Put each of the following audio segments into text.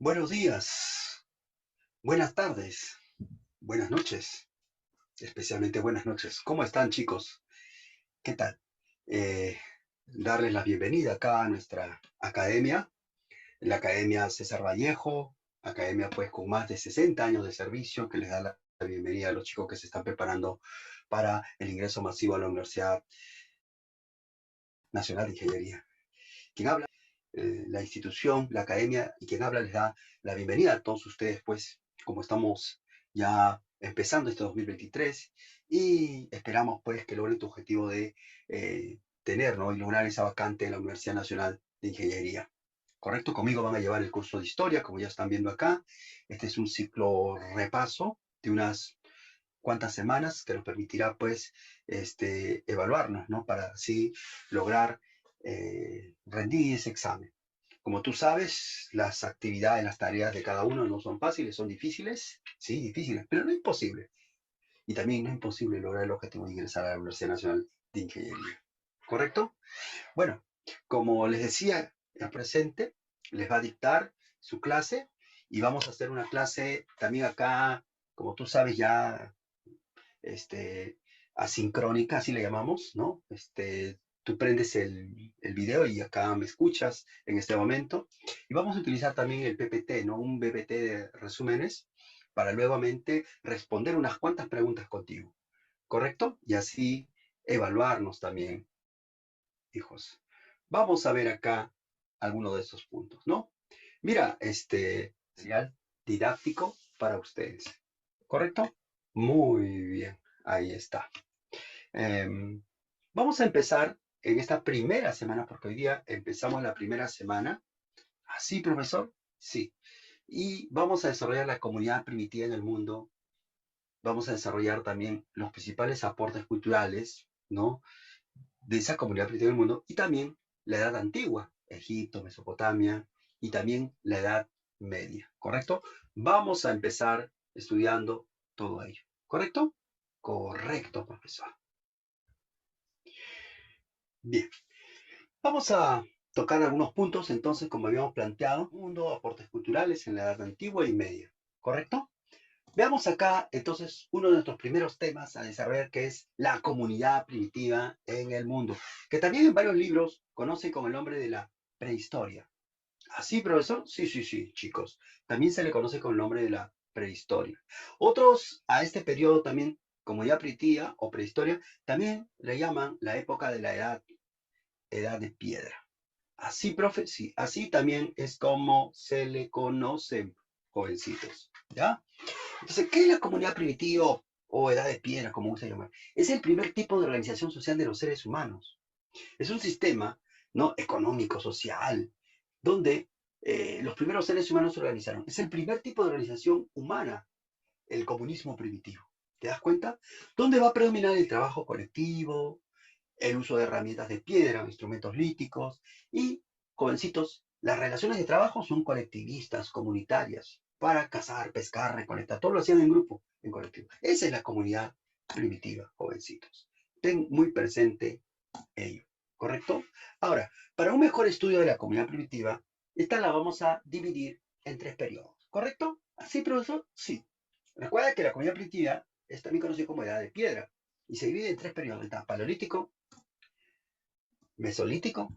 Buenos días, buenas tardes, buenas noches, especialmente buenas noches. ¿Cómo están, chicos? ¿Qué tal? Darles la bienvenida acá a nuestra academia, la Academia César Vallejo, academia pues con más de 60 años de servicio, que les da la bienvenida a los chicos que se están preparando para el ingreso masivo a la Universidad Nacional de Ingeniería. Quien habla, la institución, la academia, y quien habla les da la bienvenida a todos ustedes, pues, como estamos ya empezando este 2023 y esperamos, pues, que logren tu objetivo de tener, ¿no? Y lograr esa vacante en la Universidad Nacional de Ingeniería. ¿Correcto? Conmigo van a llevar el curso de historia, como ya están viendo acá. Este es un ciclo repaso de unas cuantas semanas que nos permitirá, pues, evaluarnos, ¿no? Para así lograr rendir ese examen. Como tú sabes, las actividades, las tareas de cada uno no son fáciles, son difíciles, sí, difíciles, pero no imposibles. Y también no es imposible lograr el objetivo de ingresar a la Universidad Nacional de Ingeniería. ¿Correcto? Bueno, como les decía, el presente les va a dictar su clase y vamos a hacer una clase también acá, como tú sabes, ya asincrónica, así le llamamos, ¿no? Tú prendes el video y acá me escuchas en este momento. Y vamos a utilizar también el PPT, ¿no? Un PPT de resúmenes para luego responder unas cuantas preguntas contigo, ¿correcto? Y así evaluarnos también, hijos. Vamos a ver acá algunos de esos puntos, ¿no? Mira, material didáctico para ustedes, ¿correcto? Muy bien, ahí está. Vamos a empezar en esta primera semana, porque hoy día empezamos la primera semana. ¿Así, profesor? Sí. Y vamos a desarrollar la comunidad primitiva en el mundo. Vamos a desarrollar también los principales aportes culturales, ¿no? De esa comunidad primitiva en el mundo. Y también la edad antigua, Egipto, Mesopotamia, y también la edad media, ¿correcto? Vamos a empezar estudiando todo ello, ¿correcto? Correcto, profesor. Bien. Vamos a tocar algunos puntos, entonces, como habíamos planteado, mundo, aportes culturales en la Edad Antigua y Media, ¿correcto? Veamos acá, entonces, uno de nuestros primeros temas a desarrollar, que es la comunidad primitiva en el mundo, que también en varios libros conocen con el nombre de la prehistoria. ¿Así, profesor? Sí, sí, sí, chicos. También se le conoce con el nombre de la prehistoria. Otros a este periodo también, comunidad primitiva o prehistoria, también le llaman la época de la edad de piedra. Así, profe, sí, así también es como se le conoce, jovencitos, ¿ya? Entonces, ¿qué es la comunidad primitiva o edad de piedra, como gusta llamar? Es el primer tipo de organización social de los seres humanos. Es un sistema, ¿no? Económico, social, donde los primeros seres humanos se organizaron. Es el primer tipo de organización humana, el comunismo primitivo. ¿Te das cuenta? Donde va a predominar el trabajo colectivo, el uso de herramientas de piedra, instrumentos líticos y, jovencitos, las relaciones de trabajo son colectivistas, comunitarias, para cazar, pescar, recolectar, todo lo hacían en grupo, en colectivo. Esa es la comunidad primitiva, jovencitos. Ten muy presente ello, ¿correcto? Ahora, para un mejor estudio de la comunidad primitiva, esta la vamos a dividir en tres periodos, ¿correcto? ¿Así, profesor? Sí. Recuerda que la comunidad primitiva es también conocida como edad de piedra y se divide en tres periodos: etapa paleolítico, mesolítico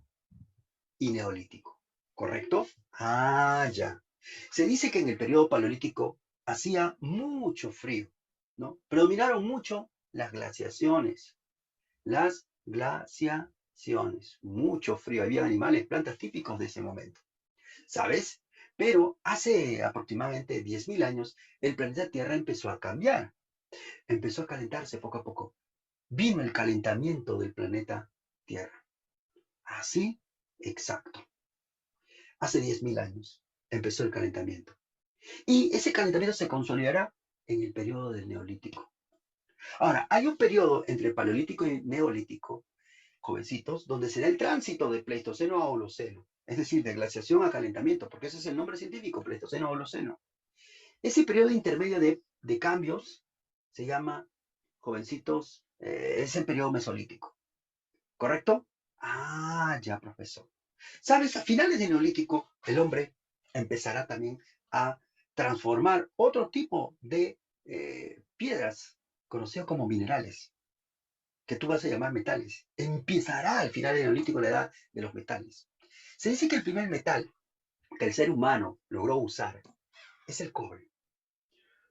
y neolítico. ¿Correcto? Ah, ya. Se dice que en el periodo paleolítico hacía mucho frío, ¿no? Predominaron mucho las glaciaciones. Las glaciaciones. Mucho frío. Había animales, plantas típicos de ese momento. ¿Sabes? Pero hace aproximadamente 10.000 años, el planeta Tierra empezó a cambiar. Empezó a calentarse poco a poco. Vino el calentamiento del planeta Tierra. Así, exacto. Hace 10.000 años empezó el calentamiento. Y ese calentamiento se consolidará en el periodo del Neolítico. Ahora, hay un periodo entre el Paleolítico y Neolítico, jovencitos, donde se da el tránsito de Pleistoceno a Holoceno, es decir, de glaciación a calentamiento, porque ese es el nombre científico, Pleistoceno a Holoceno. Ese periodo intermedio de cambios se llama, jovencitos, es el periodo mesolítico, ¿correcto? Ah, ya, profesor. ¿Sabes? A finales del Neolítico, el hombre empezará también a transformar otro tipo de piedras, conocidos como minerales, que tú vas a llamar metales. Empezará al final del Neolítico la edad de los metales. Se dice que el primer metal que el ser humano logró usar es el cobre.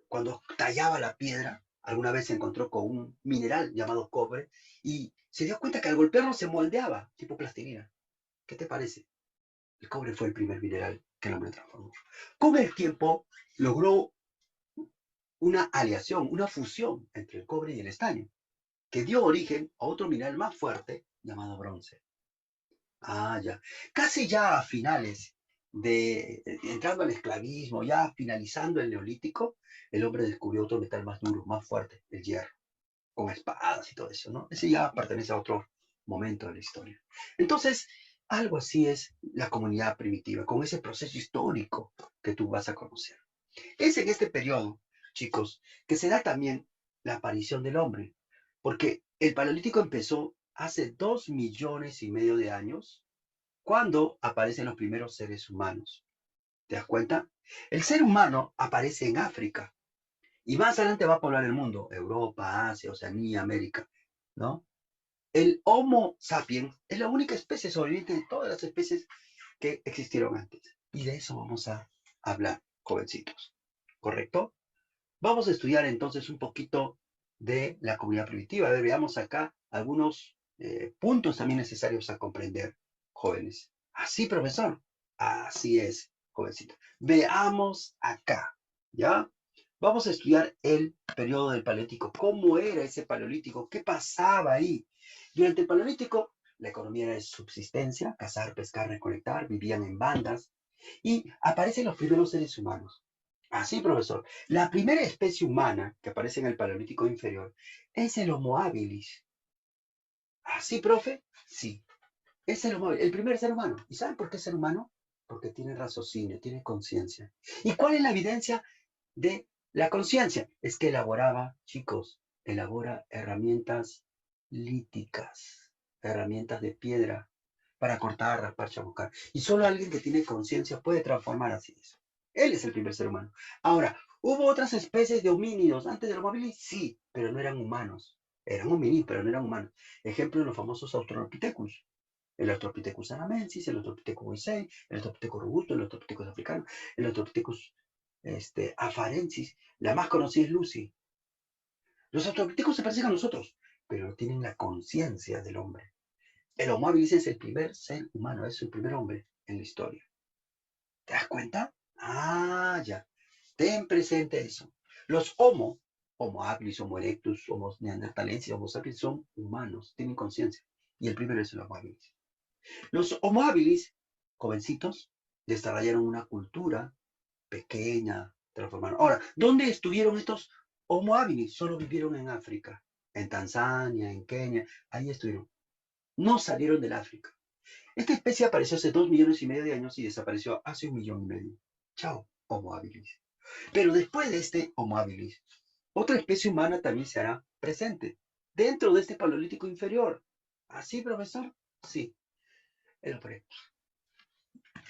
Cuando tallaba la piedra, alguna vez se encontró con un mineral llamado cobre y se dio cuenta que al golpearlo se moldeaba, tipo plastilina. ¿Qué te parece? El cobre fue el primer mineral que el hombre transformó. Con el tiempo logró una aleación, una fusión entre el cobre y el estaño, que dio origen a otro mineral más fuerte llamado bronce. Ah, ya. Casi ya a finales entrando al esclavismo, ya finalizando el neolítico, el hombre descubrió otro metal más duro, más fuerte, el hierro, con espadas y todo eso, ¿no? Ese ya pertenece a otro momento de la historia. Entonces, algo así es la comunidad primitiva, con ese proceso histórico que tú vas a conocer. Es en este periodo, chicos, que se da también la aparición del hombre, porque el Paleolítico empezó hace 2,5 millones de años, cuando aparecen los primeros seres humanos. ¿Te das cuenta? El ser humano aparece en África y más adelante va a poblar el mundo, Europa, Asia, Oceanía, América, ¿no? El Homo sapiens es la única especie sobreviviente de todas las especies que existieron antes. Y de eso vamos a hablar, jovencitos. ¿Correcto? Vamos a estudiar entonces un poquito de la comunidad primitiva. A ver, veamos acá algunos puntos también necesarios a comprender, jóvenes. Así, profesor. Así es, jovencito. Veamos acá, ¿ya? Vamos a estudiar el periodo del Paleolítico. ¿Cómo era ese Paleolítico? ¿Qué pasaba ahí? Durante el Paleolítico, la economía era de subsistencia, cazar, pescar, recolectar, vivían en bandas y aparecen los primeros seres humanos. Así, profesor. La primera especie humana que aparece en el Paleolítico inferior es el Homo habilis. ¿Así, profe? Sí. Es el Homo habilis, el primer ser humano. ¿Y saben por qué es ser humano? Porque tiene raciocinio, tiene conciencia. ¿Y cuál es la evidencia de la conciencia? Es que elaboraba, chicos, elabora herramientas líticas, herramientas de piedra para cortar, raspar, chamuscar. Y solo alguien que tiene conciencia puede transformar así eso. Él es el primer ser humano. Ahora, ¿hubo otras especies de homínidos antes del Homo habilis? Sí, pero no eran humanos. Eran homínidos, pero no eran humanos. Ejemplo de los famosos Australopithecus. El Australopithecus anamensis, el Australopithecus boisei, el Australopithecus robusto, el Australopithecus africano, el Australopithecus afarensis. La más conocida es Lucy. Los Australopithecus se parecen a nosotros, pero no tienen la conciencia del hombre. El Homo habilis es el primer ser humano, es el primer hombre en la historia. ¿Te das cuenta? Ah, ya. Ten presente eso. Los Homo habilis, Homo erectus, Homo neanderthalensis, Homo sapiens, son humanos, tienen conciencia. Y el primero es el Homo habilis. Los Homo habilis, jovencitos, desarrollaron una cultura pequeña, transformaron. Ahora, ¿dónde estuvieron estos Homo habilis? Solo vivieron en África, en Tanzania, en Kenia, ahí estuvieron. No salieron del África. Esta especie apareció hace 2,5 millones de años y desapareció hace 1,5 millones. Chao, Homo habilis. Pero después de este Homo habilis, otra especie humana también se hará presente dentro de este Paleolítico inferior. ¿Así, profesor? Sí, el Homo erectus.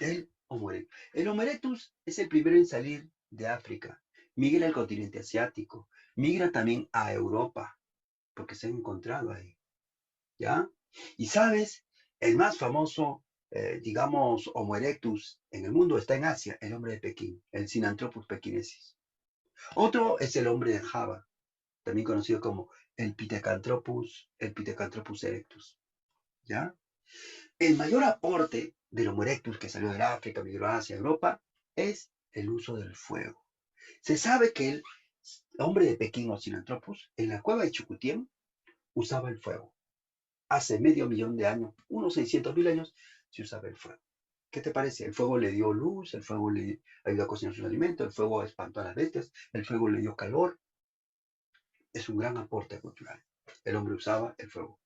El Homo erectus. El Homo erectus es el primero en salir de África. Migra al continente asiático. Migra también a Europa, porque se ha encontrado ahí. ¿Ya? Y sabes, el más famoso, digamos, Homo erectus en el mundo está en Asia, el hombre de Pekín, el Sinanthropus pekinensis. Otro es el hombre de Java, también conocido como el Pithecanthropus erectus. ¿Ya? El mayor aporte del Homo erectus que salió del África, migró a Asia, Europa, es el uso del fuego. Se sabe que el hombre de Pekín o Sinanthropus, en la cueva de Chucutiem, usaba el fuego. Hace 500,000 de años, unos 600,000 años, se usaba el fuego. ¿Qué te parece? El fuego le dio luz, el fuego le ayudó a cocinar sus alimentos, el fuego espantó a las bestias, el fuego le dio calor. Es un gran aporte cultural. El hombre usaba el fuego.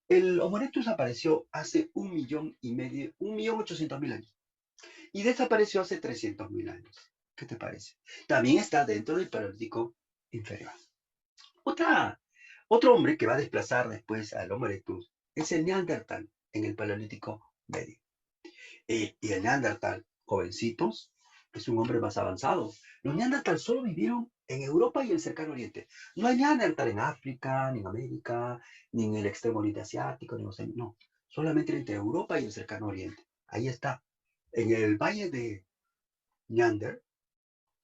El Homo erectus apareció hace 1,500,000, 1,800,000 años y desapareció hace 300,000 años. ¿Qué te parece? También está dentro del Paleolítico inferior. Otro hombre que va a desplazar después al Homo erectus es el Neandertal en el Paleolítico medio. Y el Neandertal, jovencitos, es un hombre más avanzado. Los Neandertal solo vivieron en Europa y el cercano oriente. No hay Neandertal en África, ni en América, ni en el extremo oriente asiático, ni en Oceanía. No, solamente entre Europa y el cercano oriente. Ahí está. En el valle de Neander,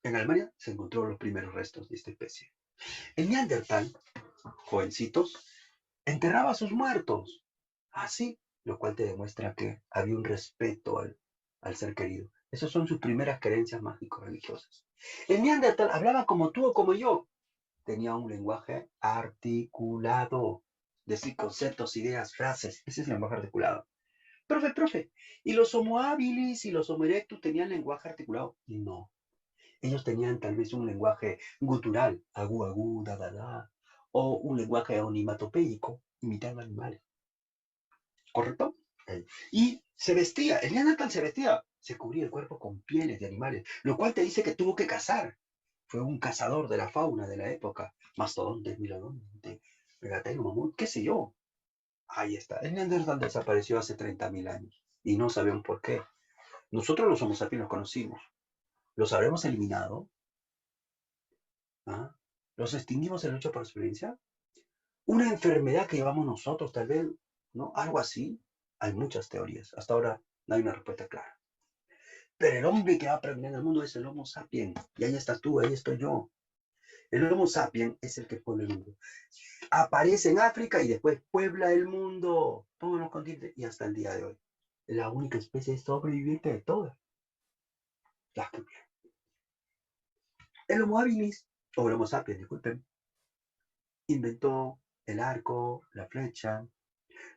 en Alemania, se encontró los primeros restos de esta especie. El Neandertal, jovencitos, enterraba a sus muertos. Así, lo cual te demuestra que había un respeto al ser querido. Esas son sus primeras creencias mágico-religiosas. El Neandertal hablaba como tú o como yo. Tenía un lenguaje articulado. Decir conceptos, ideas, frases. Ese es el lenguaje articulado. Profe. ¿Y los Homo habilis y los Homo erectus tenían lenguaje articulado? No. Ellos tenían tal vez un lenguaje gutural, agú, da, o un lenguaje onomatopeico, imitando animales. ¿Correcto? Y se vestía, el Neandertal se vestía, se cubría el cuerpo con pieles de animales, lo cual te dice que tuvo que cazar. Fue un cazador de la fauna de la época. Mastodontes, milodonte, megateno, mamut, qué sé yo. Ahí está. El Neandertal desapareció hace 30.000 años y no sabemos por qué. Nosotros los Homo sapiens los conocimos. ¿Los habremos eliminado? ¿Ah? ¿Los extinguimos en lucha por experiencia? ¿Una enfermedad que llevamos nosotros, tal vez? ¿No? Algo así. Hay muchas teorías. Hasta ahora no hay una respuesta clara. Pero el hombre que va a prevenir el mundo es el Homo sapiens. Y ahí estás tú, ahí estoy yo. El Homo sapiens es el que puebla el mundo. Aparece en África y después puebla el mundo. Todos los continentes y hasta el día de hoy. Es la única especie sobreviviente de todas las que el Homo habilis, o el Homo sapiens, disculpen, inventó el arco, la flecha,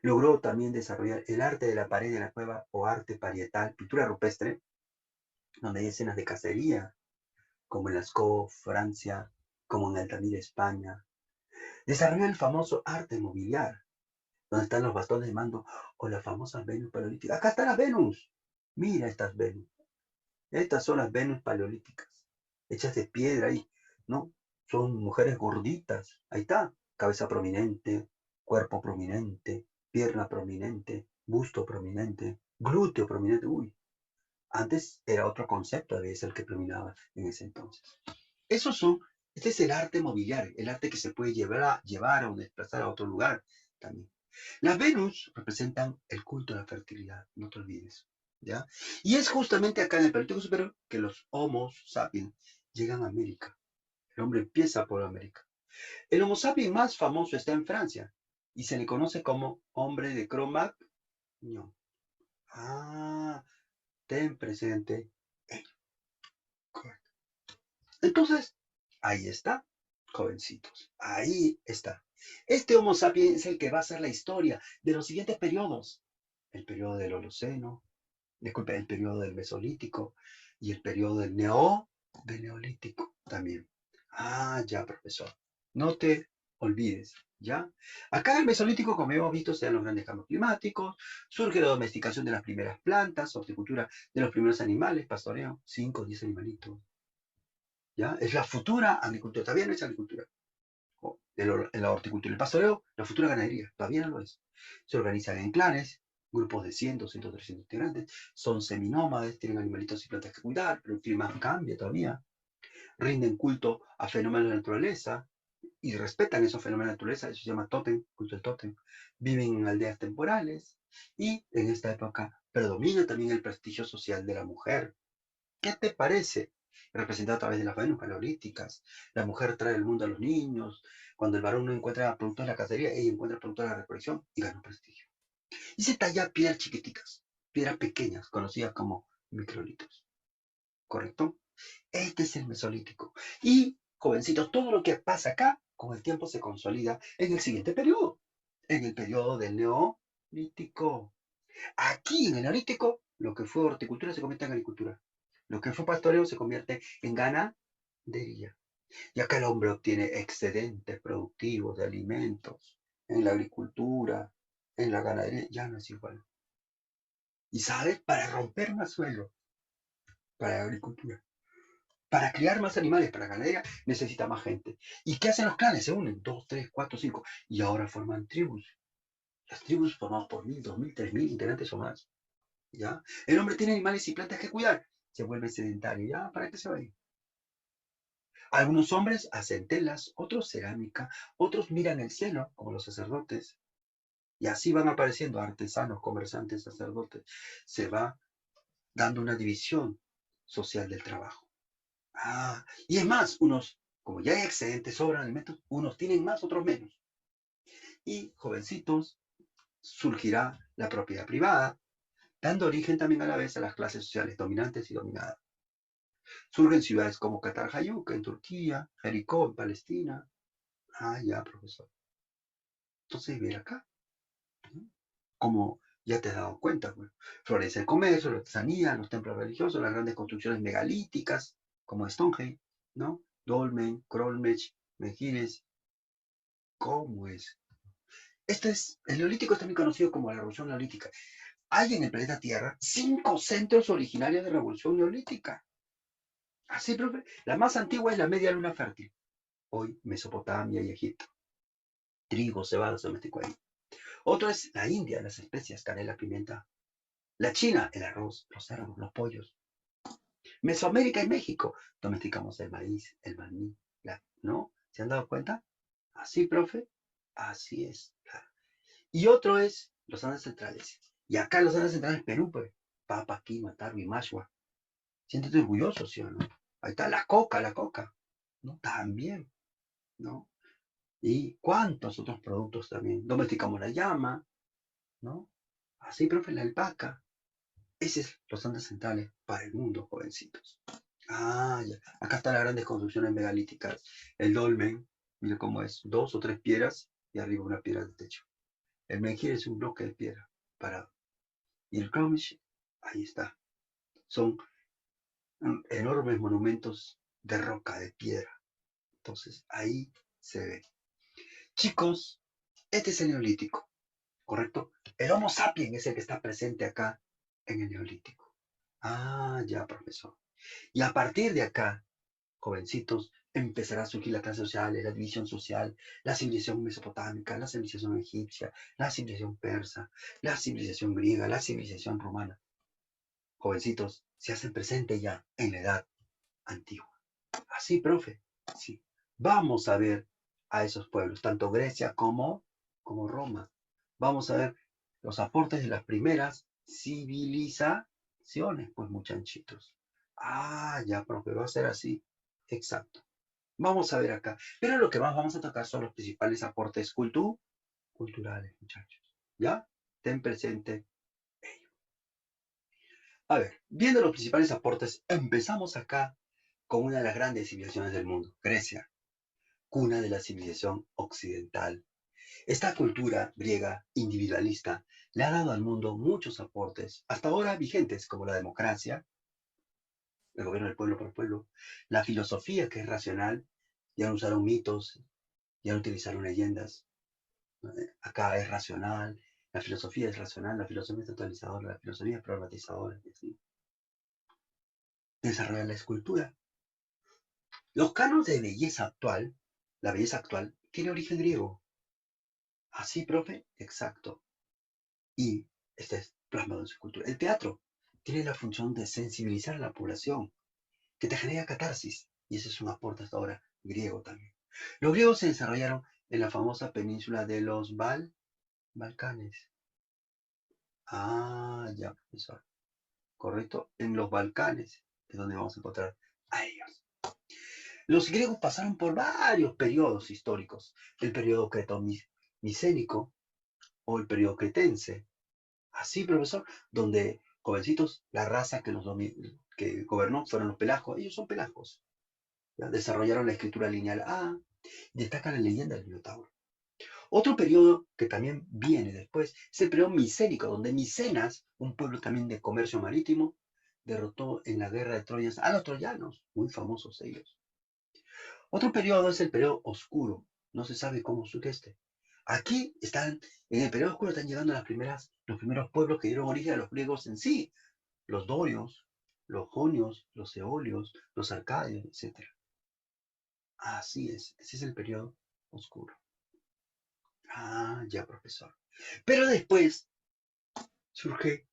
logró también desarrollar el arte de la pared de la cueva o arte parietal, pintura rupestre, donde hay escenas de cacería, como en Lascaux, Francia, como en Altamira, España. Desarrolló el famoso arte mobiliar, donde están los bastones de mando o las famosas Venus paleolíticas. Acá están las Venus. Mira estas Venus. Estas son las Venus paleolíticas, hechas de piedra ahí, ¿no? Son mujeres gorditas. Ahí está. Cabeza prominente, cuerpo prominente, pierna prominente, busto prominente, glúteo prominente. Uy, antes era otro concepto, debe ser el que predominaba en ese entonces. Esos son, este es el arte mobiliario, el arte que se puede llevar o desplazar a otro lugar también. Las Venus representan el culto a la fertilidad, no te olvides, ¿ya? Y es justamente acá en el Paleolítico Superior que los Homo sapiens llegan a América. El hombre empieza por América. El Homo sapiens más famoso está en Francia y se le conoce como hombre de Cro-Magnon. Ah, ten presente. Entonces, ahí está, jovencitos, ahí está. Este Homo sapiens es el que va a ser la historia de los siguientes periodos. El periodo del Holoceno, disculpe, el periodo del Mesolítico y el periodo del Neolítico también. Ah, ya, profesor. No te olvides, ¿ya? Acá en el Mesolítico, como hemos visto, se dan los grandes cambios climáticos, surge la domesticación de las primeras plantas, horticultura de los primeros animales, pastoreo, 5 o 10 animalitos. ¿Ya? Es la futura agricultura, todavía no es agricultura. En la horticultura, el pastoreo, la futura ganadería, todavía no lo es. Se organizan en clanes, grupos de 100, 200, 300 integrantes, son seminómades, tienen animalitos y plantas que cuidar, pero el clima cambia todavía. Rinden culto a fenómenos de la naturaleza y respetan esos fenómenos de la naturaleza, eso se llama tótem, culto del tótem. Viven en aldeas temporales y en esta época predomina también el prestigio social de la mujer. ¿Qué te parece? Representado a través de las Venus paleolíticas. La mujer trae el mundo a los niños. Cuando el varón no encuentra productos de la cacería, ella encuentra productos de la recolección y gana prestigio. Y se talla piedras chiquiticas, piedras pequeñas, conocidas como microlitos. ¿Correcto? Este es el Mesolítico. Y, jovencitos, todo lo que pasa acá, con el tiempo se consolida en el siguiente periodo, en el periodo del Neolítico. Aquí en el Neolítico, lo que fue horticultura se convierte en agricultura. Lo que fue pastoreo se convierte en ganadería. Y acá el hombre obtiene excedentes productivos de alimentos. En la agricultura, en la ganadería, ya no es igual. Y sabes, para romper más suelo, para la agricultura, para criar más animales, para la ganadería, necesita más gente. ¿Y qué hacen los clanes? Se unen, 2, 3, 4, 5, y ahora forman tribus. Las tribus formadas por 1000, 2000, 3000 integrantes o más. ¿Ya? El hombre tiene animales y plantas que cuidar. se vuelve sedentario. ¿Ya? ¿Para qué se va a ir? Algunos hombres hacen telas, otros cerámica, otros miran el cielo, como los sacerdotes. Y así van apareciendo artesanos, comerciantes, sacerdotes. Se va dando una división social del trabajo. Y es más, unos, como ya hay excedentes, sobran alimentos, unos tienen más, otros menos. Y jovencitos, surgirá la propiedad privada, dando origen también a la vez a las clases sociales dominantes y dominadas. Surgen ciudades como Qatar en Turquía, Jericó en Palestina. Ya, profesor. Entonces, ver acá, ¿no? Como ya te has dado cuenta, pues, florece el comercio, la artesanía, los templos religiosos, las grandes construcciones megalíticas, como Stonehenge, ¿no? Dolmen, Krolmech, Mejines. ¿Cómo es? El neolítico es también conocido como la revolución neolítica. Hay en el planeta Tierra 5 centros originarios de revolución neolítica. Así, profe. La más antigua es la media luna fértil. Hoy Mesopotamia y Egipto. Trigo, cebada se domesticó ahí. Otro es la India, las especias, canela, pimienta. La China, el arroz, los cerdos, los pollos. Mesoamérica y México, domesticamos el maíz, el maní, ¿no? ¿Se han dado cuenta? Así, profe. Así es. Claro. Y otro es los Andes centrales. Y acá en los Andes centrales, Perú, pues. Papa, quima, tarwi, mashua. Siéntete orgulloso, ¿sí o no? Ahí está la coca, ¿no? También, ¿no? Y cuántos otros productos también. Domesticamos la llama, ¿no? Así, profe, la alpaca. Ese es los Andes centrales para el mundo, jovencitos. Ya. Acá están las grandes construcciones megalíticas. El dolmen, mira cómo es, 2 o 3 piedras y arriba una piedra de techo. El menhir es un bloque de piedra parado. Y el Kromich, ahí está. Son enormes monumentos de roca, de piedra. Entonces, ahí se ve. Chicos, este es el neolítico, ¿correcto? El Homo sapiens es el que está presente acá en el neolítico. Ya, profesor. Y a partir de acá, jovencitos, empezará a surgir la clase social, la división social, la civilización mesopotámica, la civilización egipcia, la civilización persa, la civilización griega, la civilización romana. Jovencitos, se hacen presente ya en la edad antigua. Así, profe. Sí. Vamos a ver a esos pueblos, tanto Grecia como Roma. Vamos a ver los aportes de las primeras civilizaciones, pues muchachitos. Ya, profe, va a ser así. Exacto. Vamos a ver acá. Pero lo que más vamos a tocar son los principales aportes culturales, muchachos. ¿Ya? Ten presente ello. A ver, viendo los principales aportes, empezamos acá con una de las grandes civilizaciones del mundo, Grecia, cuna de la civilización occidental. Esta cultura griega individualista le ha dado al mundo muchos aportes, hasta ahora vigentes, como la democracia, el gobierno del pueblo por el pueblo, la filosofía que es racional, ya no usaron mitos, ya no utilizaron leyendas. Acá es racional, la filosofía es racional, la filosofía es totalizadora, la filosofía es problematizadora. Desarrollar la escultura. Los cánones de belleza actual, la belleza actual, tiene origen griego. ¿Así, profe? Exacto. Y este es plasmado en su cultura. El teatro tiene la función de sensibilizar a la población, que te genera catarsis. Y ese es un aporte hasta ahora griego también. Los griegos se desarrollaron en la famosa península de los Balcanes. Ya, profesor. Correcto. En los Balcanes es donde vamos a encontrar a ellos. Los griegos pasaron por varios periodos históricos. El periodo creto-micénico o el periodo cretense. Así, profesor, donde, jovencitos, la raza que gobernó fueron los pelagos. Ellos son pelagos. ¿Ya? Desarrollaron la escritura lineal destaca la leyenda del Minotauro. Otro periodo que también viene después es el periodo micénico, donde Micenas, un pueblo también de comercio marítimo, derrotó en la guerra de Troya a los troyanos, muy famosos ellos. Otro periodo es el periodo oscuro, no se sabe cómo surge este. Aquí están, en el periodo oscuro están llegando los primeros pueblos que dieron origen a los griegos en sí, los dorios, los jonios, los eolios, los arcadios, etc. Así es, ese es el periodo oscuro. Ya, profesor. Pero después surge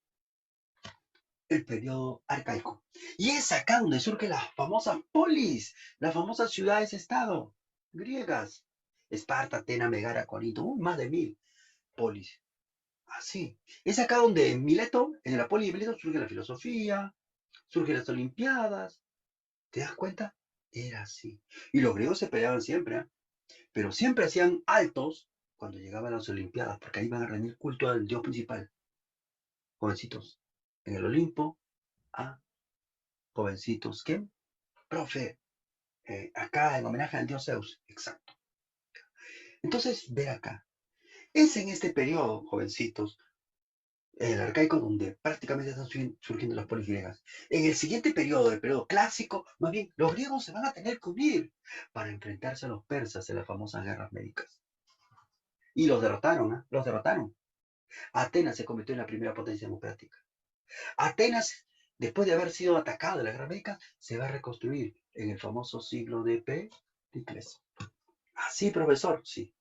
el periodo arcaico. Y es acá donde surgen las famosas polis, las famosas ciudades-estado griegas. Esparta, Atenas, Megara, Corinto, más de 1000 polis. Así. Es acá donde en Mileto, en la poli de Mileto, surge la filosofía, surgen las olimpiadas. ¿Te das cuenta? Era así. Y los griegos se peleaban siempre, ¿eh? Pero siempre hacían altos cuando llegaban las olimpiadas, porque ahí iban a rendir culto al dios principal. Jovencitos, en el Olimpo, a jovencitos. ¿Quién? Profe, acá en homenaje al dios Zeus. Exacto. Entonces, ve acá. Es en este periodo, jovencitos, el arcaico, donde prácticamente están surgiendo las polis griegas. En el siguiente periodo, el periodo clásico, más bien, los griegos se van a tener que unir para enfrentarse a los persas en las famosas guerras médicas. Y los derrotaron, ¿eh? Los derrotaron. Atenas se convirtió en la primera potencia democrática. Atenas, después de haber sido atacado en la guerra médica, se va a reconstruir en el famoso siglo de Pericles. Así, profesor, sí.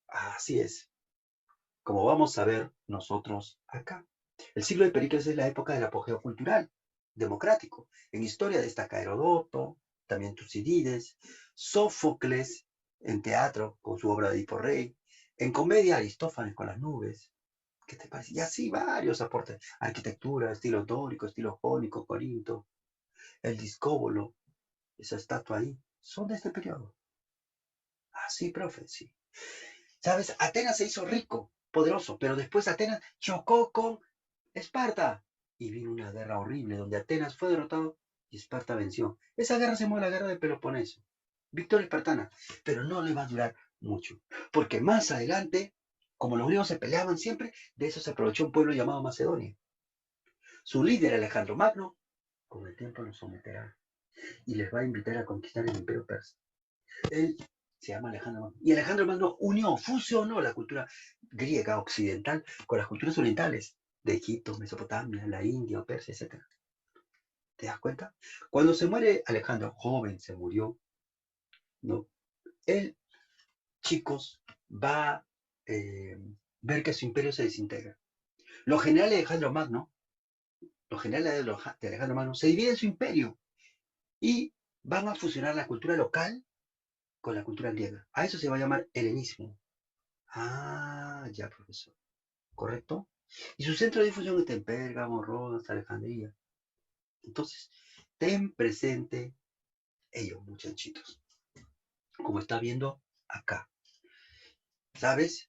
Así es. Como vamos a ver nosotros acá. El siglo de Pericles es la época del apogeo cultural, democrático. En historia destaca Herodoto, también Tucídides, Sófocles en teatro con su obra de Edipo Rey, en comedia Aristófanes con las nubes. ¿Qué te parece? Y así varios aportes. Arquitectura, estilo dórico, estilo jónico, corinto, el discóbolo, esa estatua ahí, son de este periodo. Así, profe, sí. ¿Sabes? Atenas se hizo rico, poderoso, pero después Atenas chocó con Esparta. Y vino una guerra horrible donde Atenas fue derrotado y Esparta venció. Esa guerra se llamó la guerra de Peloponeso. Victoria espartana. Pero no le va a durar mucho. Porque más adelante, como los griegos se peleaban siempre, de eso se aprovechó un pueblo llamado Macedonia. Su líder, Alejandro Magno, con el tiempo los someterá y les va a invitar a conquistar el imperio persa. Él se llama Alejandro Magno. Y Alejandro Magno unió, fusionó la cultura griega occidental con las culturas orientales de Egipto, Mesopotamia, la India, Persia, etc. ¿Te das cuenta? Cuando se muere Alejandro, joven se murió, ¿no? Él, chicos, va a ver que su imperio se desintegra. Los generales de Alejandro Magno, los generales de Alejandro Magno, se dividen su imperio y van a fusionar la cultura local con la cultura griega. A eso se va a llamar helenismo. Ah, ya, profesor. ¿Correcto? Y su centro de difusión está en Pérgamo, Rodas, Alejandría. Entonces, ten presente ellos, muchachitos, como está viendo acá. ¿Sabes?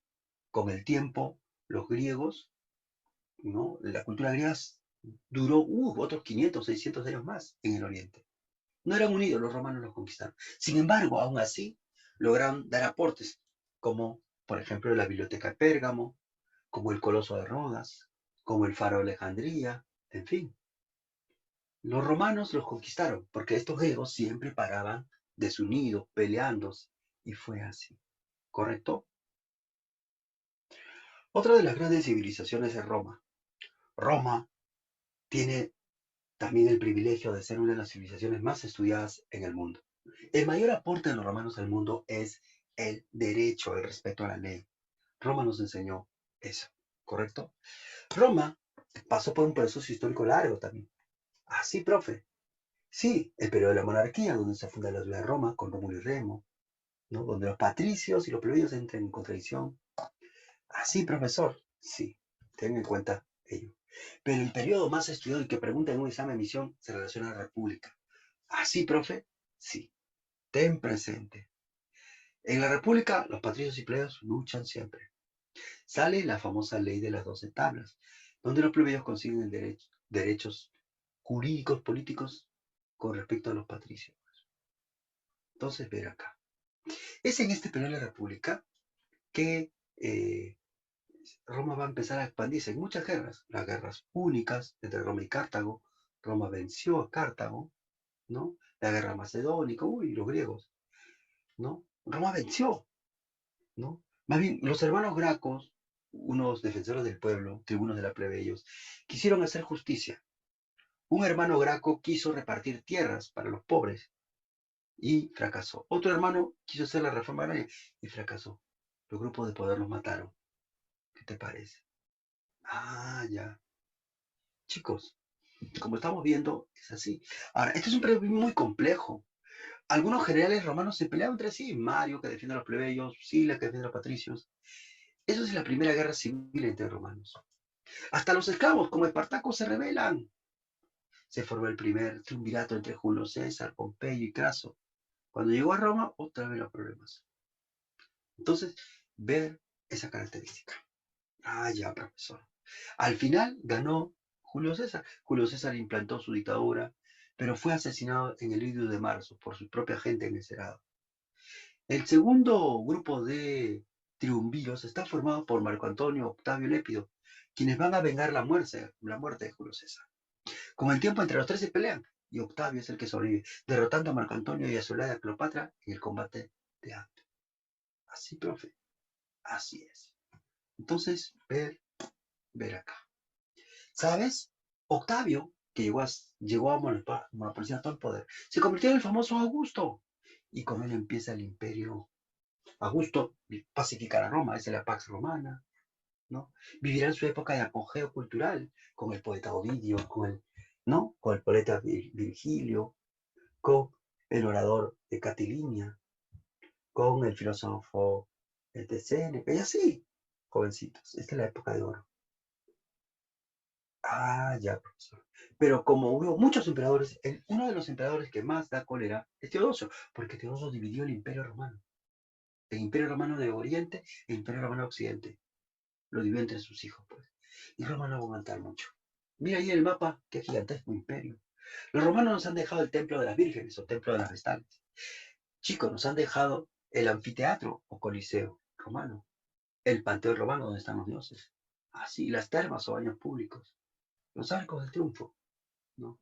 Con el tiempo, los griegos, ¿no? La cultura griega duró otros 500, 600 años más en el Oriente. No eran unidos, los romanos los conquistaron. Sin embargo, aún así, lograron dar aportes, como, por ejemplo, la biblioteca de Pérgamo, como el Coloso de Rodas, como el Faro de Alejandría, en fin. Los romanos los conquistaron, porque estos griegos siempre paraban desunidos, peleándose, y fue así. ¿Correcto? Otra de las grandes civilizaciones es Roma. Roma tiene también el privilegio de ser una de las civilizaciones más estudiadas en el mundo. El mayor aporte de los romanos al mundo es el derecho, el respeto a la ley. Roma nos enseñó eso, ¿correcto? Roma pasó por un proceso histórico largo también. Ah, sí, profe. Sí, el periodo de la monarquía, donde se funda la ciudad de Roma con Rómulo y Remo, ¿no? Donde los patricios y los plebeyos entran en contradicción. Ah, sí, profesor. Sí, ten en cuenta ello. Pero el periodo más estudiado y que pregunta en un examen de admisión se relaciona a la República. ¿Ah, sí, profe? Sí, ten presente. En la República, los patricios y plebeyos luchan siempre. Sale la famosa ley de las 12 tablas, donde los plebeyos consiguen derechos jurídicos, políticos, con respecto a los patricios. Entonces, ver acá. Es en este periodo de la República que Roma va a empezar a expandirse en muchas guerras, las guerras púnicas entre Roma y Cartago. Roma venció a Cartago, ¿no? La guerra macedónica, uy, los griegos, ¿no? Roma venció, ¿no? Más bien, los hermanos Gracos, unos defensores del pueblo, tribunos de la plebeyos, quisieron hacer justicia. Un hermano Graco quiso repartir tierras para los pobres y fracasó. Otro hermano quiso hacer la reforma agraria y fracasó. Los grupos de poder los mataron. ¿Qué te parece? Ah, ya. Chicos, Como estamos viendo, es así. Ahora, este es un periodo muy complejo. Algunos generales romanos se peleaban entre sí. Mario, que defiende a los plebeyos, Sila, que defiende a los patricios. Eso es la primera guerra civil entre romanos. Hasta los esclavos, como Espartaco, se rebelan. Se formó el primer triunvirato entre Julio César, Pompeyo y Craso. Cuando llegó a Roma, otra vez los problemas. Entonces, ver esa característica. Ah, ya, profesor. Al final ganó Julio César. Julio César implantó su dictadura, pero fue asesinado en el Idio de marzo por su propia gente en el Senado. El segundo grupo de triunviros está formado por Marco Antonio, Octavio y Lépido, quienes van a vengar la muerte de Julio César. Con el tiempo entre los tres se pelean, y Octavio es el que sobrevive, derrotando a Marco Antonio y a su hija Cleopatra en el combate de Acto. Así, profe, así es. Entonces, ver acá. ¿Sabes? Octavio, que llegó a monopolizar todo el poder, se convirtió en el famoso Augusto. Y con él empieza el imperio. Augusto pacificará Roma, es la Pax Romana, ¿no? Vivirá en su época de apogeo cultural, con el poeta Ovidio, ¿no? Con el poeta Virgilio, con el orador de Catilinea, con el filósofo de Séneca, y así, jovencitos. Esta es la época de oro. Ah, ya, profesor. Pero como hubo muchos emperadores, uno de los emperadores que más da cólera es Teodosio, porque Teodosio dividió el Imperio Romano. El Imperio Romano de Oriente e el Imperio Romano de Occidente. Lo dividió entre sus hijos, pues. Y Roma no va a aguantar mucho. Mira ahí el mapa, qué gigantesco imperio. Los romanos nos han dejado el templo de las vírgenes o templo de las vestales. Chicos, nos han dejado el anfiteatro o coliseo romano, el panteón romano donde están los dioses. Así, las termas o baños públicos, los arcos del triunfo, ¿no?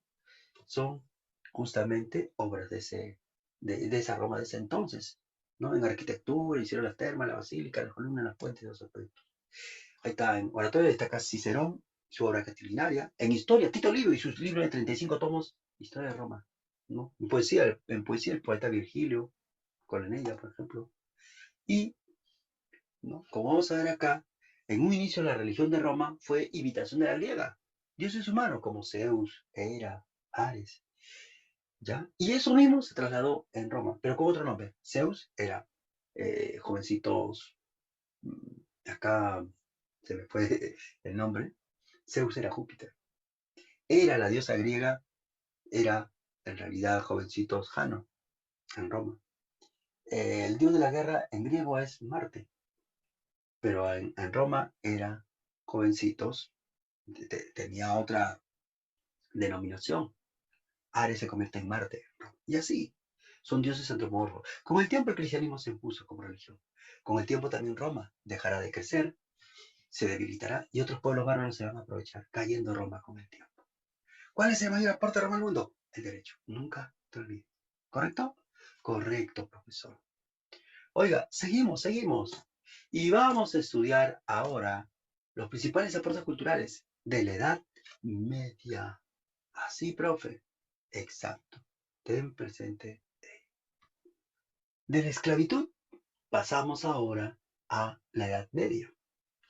Son justamente obras de esa Roma de ese entonces, ¿no? En arquitectura hicieron las termas, la basílica, las columnas, las puentes, los aspectos. Ahí está, en oratoria destaca Cicerón, su obra catilinaria. En historia, Tito Livio y sus libros de 35 tomos, Historia de Roma, ¿no? En poesía el poeta Virgilio, Colenella, por ejemplo. Y, ¿no? Como vamos a ver acá, en un inicio la religión de Roma fue imitación de la griega. Dioses humanos como Zeus, Hera, Ares, ¿ya? Y eso mismo se trasladó en Roma, pero con otro nombre. Zeus era jovencitos, acá se me fue el nombre. Zeus era Júpiter. Era la diosa griega, era en realidad jovencitos Jano, en Roma. El dios de la guerra en griego es Marte, pero en Roma era jovencitos, tenía otra denominación. Ares se convierte en Marte. Y así, son dioses antropomorfos. Con el tiempo el cristianismo se impuso como religión. Con el tiempo también Roma dejará de crecer, se debilitará y otros pueblos bárbaros se van a aprovechar, cayendo Roma con el tiempo. ¿Cuál es el mayor aporte de Roma al mundo? El derecho. Nunca te olvides. ¿Correcto? Correcto, profesor. Oiga, seguimos. Y vamos a estudiar ahora los principales aportes culturales de la Edad Media. Así, profe. Exacto. Ten presente. De la esclavitud pasamos ahora a la Edad Media.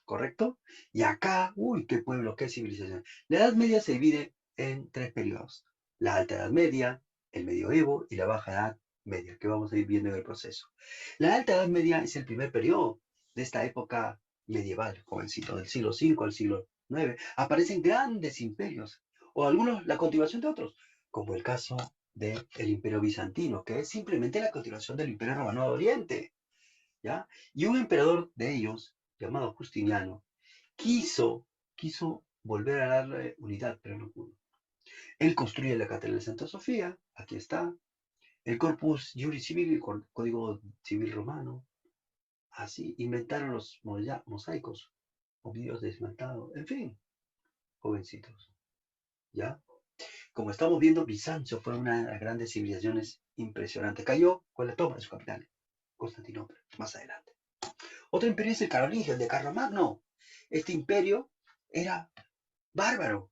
¿Correcto? Y acá, uy, qué pueblo, qué civilización. La Edad Media se divide en tres periodos. La Alta Edad Media, el Medioevo y la Baja Edad Media, que vamos a ir viendo en el proceso. La Alta Edad Media es el primer periodo de esta época medieval, jovencito, del siglo V al siglo IX. Aparecen grandes imperios, o algunos la continuación de otros, como el caso del Imperio Bizantino, que es simplemente la continuación del Imperio Romano de Oriente, ¿ya? Y un emperador de ellos, llamado Justiniano, quiso volver a darle unidad, pero no pudo. Él construye la Catedral de Santa Sofía, aquí está, el Corpus Juris Civil, el Código Civil Romano, así inventaron los mosaicos, ovillos desmantados, en fin, jovencitos, ¿ya? Como estamos viendo, Bizancio fue una de las grandes civilizaciones impresionantes. Cayó con la toma de su capital, Constantinopla, más adelante. Otro imperio es el carolingio, el de Carlomagno. Este imperio era bárbaro.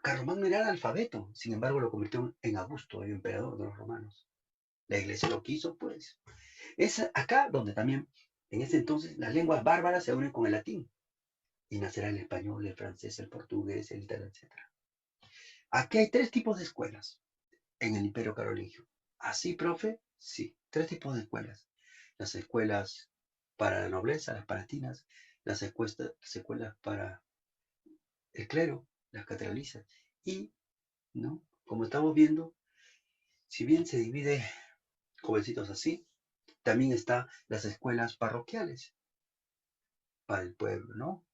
Carlomagno era analfabeto, sin embargo lo convirtió en Augusto, el emperador de los romanos. La iglesia lo quiso, pues. Es acá donde también, en ese entonces, las lenguas bárbaras se unen con el latín. Y nacerá el español, el francés, el portugués, el italiano, etc. Aquí hay tres tipos de escuelas en el Imperio Carolingio. ¿Así, profe? Sí, tres tipos de escuelas. Las escuelas para la nobleza, las palatinas, las escuelas para el clero, las catedralicias. Y, ¿no? Como estamos viendo, si bien se divide, jovencitos, así, también están las escuelas parroquiales para el pueblo, ¿no?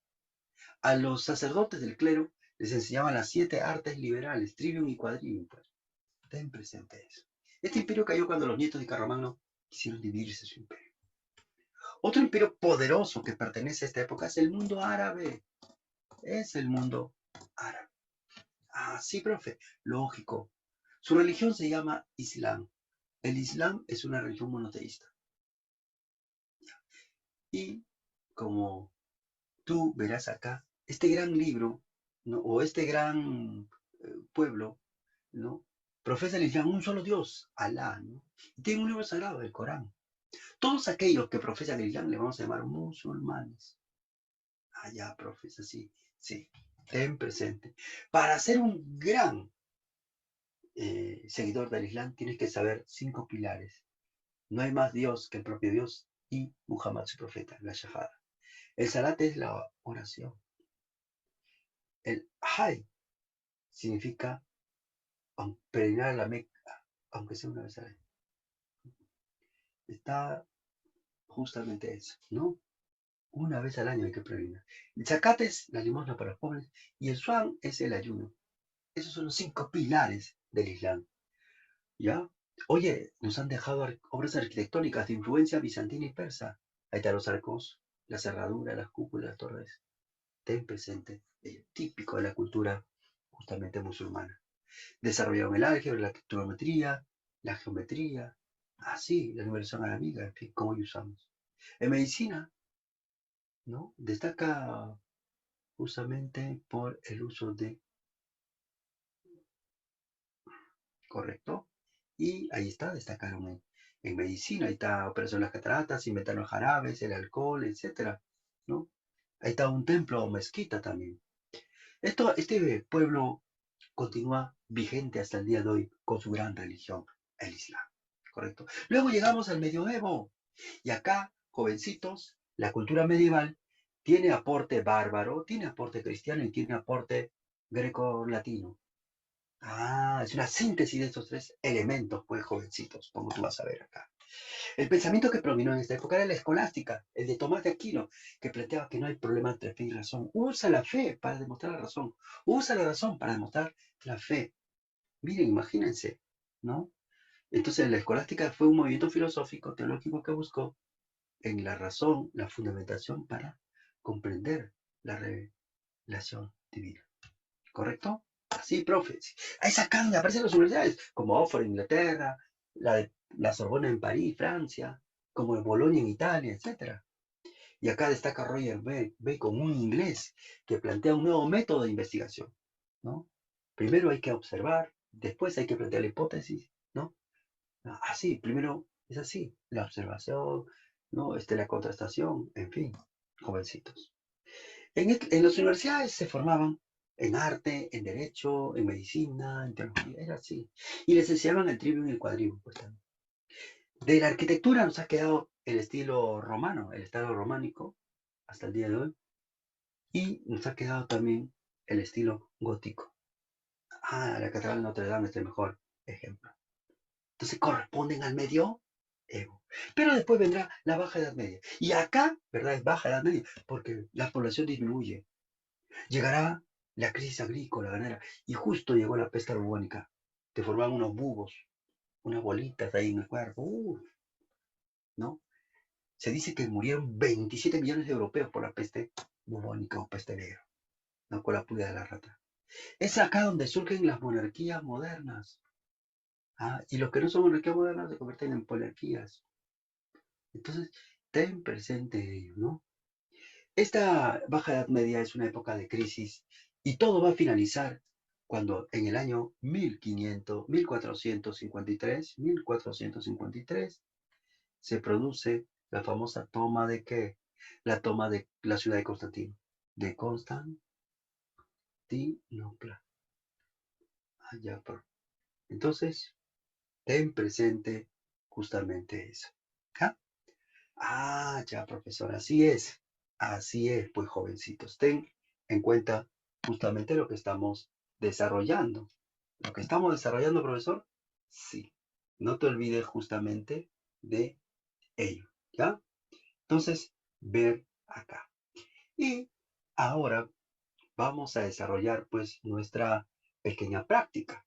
A los sacerdotes del clero les enseñaban las 7 artes liberales, trivium y quadrivium, pues. Ten presente eso. Este imperio cayó cuando los nietos de Carlomagno quisieron dividirse su imperio. Otro imperio poderoso que pertenece a esta época es el mundo árabe. Es el mundo árabe. Ah, sí, profe. Lógico. Su religión se llama Islam. El Islam es una religión monoteísta. Y como tú verás acá, este gran libro, ¿no? O este gran pueblo, ¿no? Profesa el Islam, un solo Dios, Alá, ¿no? Y tiene un libro sagrado, el Corán. Todos aquellos que profesan el Islam le vamos a llamar musulmanes. Ah, ya, profesa, sí, sí. Ten presente. Para ser un gran seguidor del Islam tienes que saber 5 pilares. No hay más Dios que el propio Dios y Muhammad su profeta, la Shahada. El Salat es la oración. El Hajj significa peregrinar a la Meca, aunque sea una vez al año. Está justamente eso, ¿no? Una vez al año hay que peregrinar. El zakat es la limosna para los pobres y el suam es el ayuno. Esos son los 5 pilares del Islam, ¿ya? Oye, nos han dejado obras arquitectónicas de influencia bizantina y persa. Ahí están los arcos, la cerradura, las cúpulas, las torres. Ten presente, típico de la cultura justamente musulmana. Desarrollaron el álgebra, la trigonometría, la geometría, así, la numeración arábiga, en fin, cómo usamos. En medicina, ¿no? Destaca justamente por el uso de, correcto, y ahí está, destacaron en medicina, ahí está Operación Las Cataratas, inventaron los jarabes, el alcohol, etcétera, ¿no? Ahí está un templo o mezquita también. Este pueblo continúa vigente hasta el día de hoy con su gran religión, el Islam, ¿correcto? Luego llegamos al medioevo y acá, jovencitos, la cultura medieval tiene aporte bárbaro, tiene aporte cristiano y tiene aporte greco-latino. Ah, es una síntesis de estos tres elementos, pues, jovencitos, como tú vas a ver acá. El pensamiento que prominó en esta época era la escolástica, el de Tomás de Aquino, que planteaba que no hay problema entre fe y razón. Usa la fe para demostrar la razón. Usa la razón para demostrar la fe. Miren, imagínense, ¿no? Entonces, la escolástica fue un movimiento filosófico, teológico que buscó en la razón la fundamentación para comprender la revelación divina. ¿Correcto? Así, profe. Ahí sacan, aparecen las universidades, como Oxford en Inglaterra, la Sorbona en París, Francia, como el Bolonia en Italia, etc. Y acá destaca Roger Bacon, un inglés, que plantea un nuevo método de investigación, ¿no? Primero hay que observar, después hay que plantear la hipótesis, ¿no? Así, primero es así, la observación, ¿no? La contrastación, en fin, jovencitos. En las universidades se formaban en arte, en derecho, en medicina, en teología, era así. Y les enseñaban el trivium y el quadrivium, pues también. De la arquitectura nos ha quedado el estilo romano, el estilo románico, hasta el día de hoy. Y nos ha quedado también el estilo gótico. Ah, la Catedral de Notre Dame es el mejor ejemplo. Entonces corresponden al medioevo. Pero después vendrá la Baja Edad Media. Y acá, ¿verdad? Es Baja Edad Media, porque la población disminuye. Llegará la crisis agrícola, ganadera, y justo llegó la peste bubónica. Te formaban unos bubos, unas bolitas ahí en el cuerpo, ¿no? Se dice que murieron 27 millones de europeos por la peste bubónica o peste negra, ¿no? Con la pulga de la rata. Es acá donde surgen las monarquías modernas. Ah, y los que no son monarquías modernas se convierten en polarquías. Entonces, ten presente ello, ¿no? Esta Baja Edad Media es una época de crisis y todo va a finalizar cuando en el año 1500, 1453 se produce la famosa toma de ¿qué? La toma de la ciudad de Constantino, de Constantinopla. Ah, ya, entonces, ten presente justamente eso. ¿Ya? Ah, ya, profesor, así es. Así es, pues, jovencitos. Ten en cuenta justamente lo que estamos desarrollando. ¿Lo que estamos desarrollando, profesor? Sí. No te olvides justamente de ello. ¿Ya? Entonces, ver acá. Y ahora vamos a desarrollar, pues, nuestra pequeña práctica.